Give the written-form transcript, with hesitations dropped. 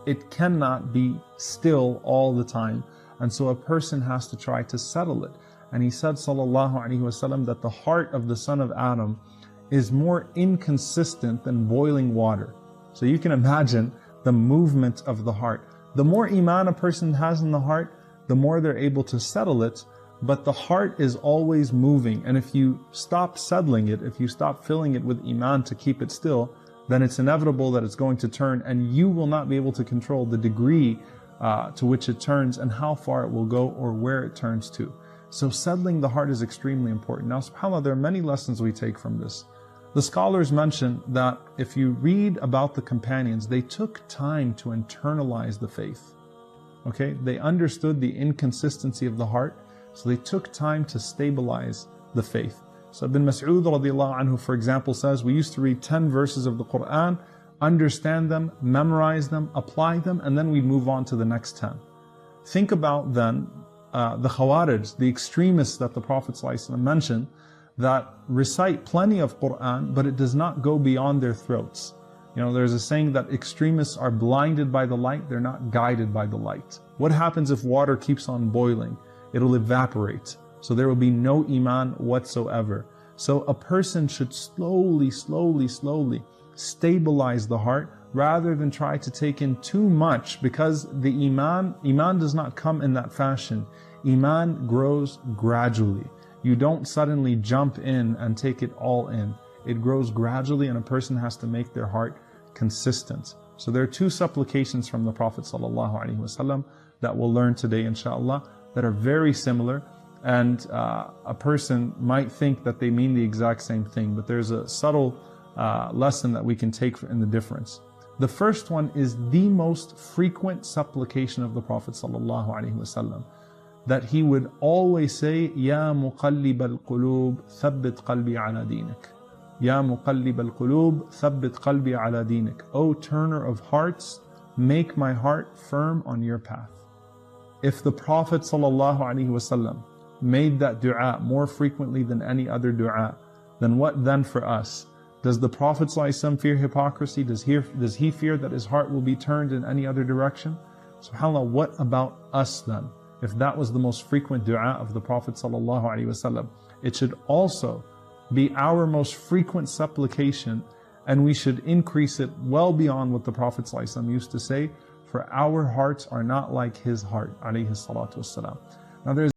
it cannot be still all the time. And so a person has to try to settle it. And he said, sallallahu alaihi wasallam, that the heart of the son of Adam is more inconsistent than boiling water. So you can imagine the movement of the heart. The more iman a person has in the heart, the more they're able to settle it. But the heart is always moving. And if you stop settling it, if you stop filling it with iman to keep it still, then it's inevitable that it's going to turn, and you will not be able to control the degree to which it turns and how far it will go or where it turns to. So settling the heart is extremely important. Now, subhanAllah, there are many lessons we take from this. The scholars mention that if you read about the companions, they took time to internalize the faith. Okay, they understood the inconsistency of the heart, so they took time to stabilize the faith. So Ibn Mas'ud radiallahu anhu, for example, says, we used to read 10 verses of the Quran, understand them, memorize them, apply them, and then we move on to the next 10. Think about then the Khawarij, the extremists that the Prophet ﷺ mentioned, that recite plenty of Quran, but it does not go beyond their throats. You know, there's a saying that extremists are blinded by the light, they're not guided by the light. What happens if water keeps on boiling? It'll evaporate. So there will be no iman whatsoever. So a person should slowly stabilize the heart rather than try to take in too much, because the iman does not come in that fashion. Iman grows gradually. You don't suddenly jump in and take it all in. It grows gradually, and a person has to make their heart consistent. So there are two supplications from the Prophet ﷺ that we'll learn today, inshallah, that are very similar. And a person might think that they mean the exact same thing, but there's a subtle lesson that we can take in the difference. The first one is the most frequent supplication of the Prophet ﷺ, that he would always say, Ya muqallib al-qulub, thabbit qalbi ala dinik. Ya muqallib al-qulub, thabbit qalbi ala dinik. O turner of hearts, make my heart firm on your path. If the Prophet ﷺ made that dua more frequently than any other dua, then what then for us? Does the Prophet ﷺ fear hypocrisy? Does he fear that his heart will be turned in any other direction? SubhanAllah, what about us then? If that was the most frequent dua of the Prophet ﷺ, it should also be our most frequent supplication, and we should increase it well beyond what the Prophet ﷺ used to say, for our hearts are not like his heart, alayhi salatu wassalam. Now there's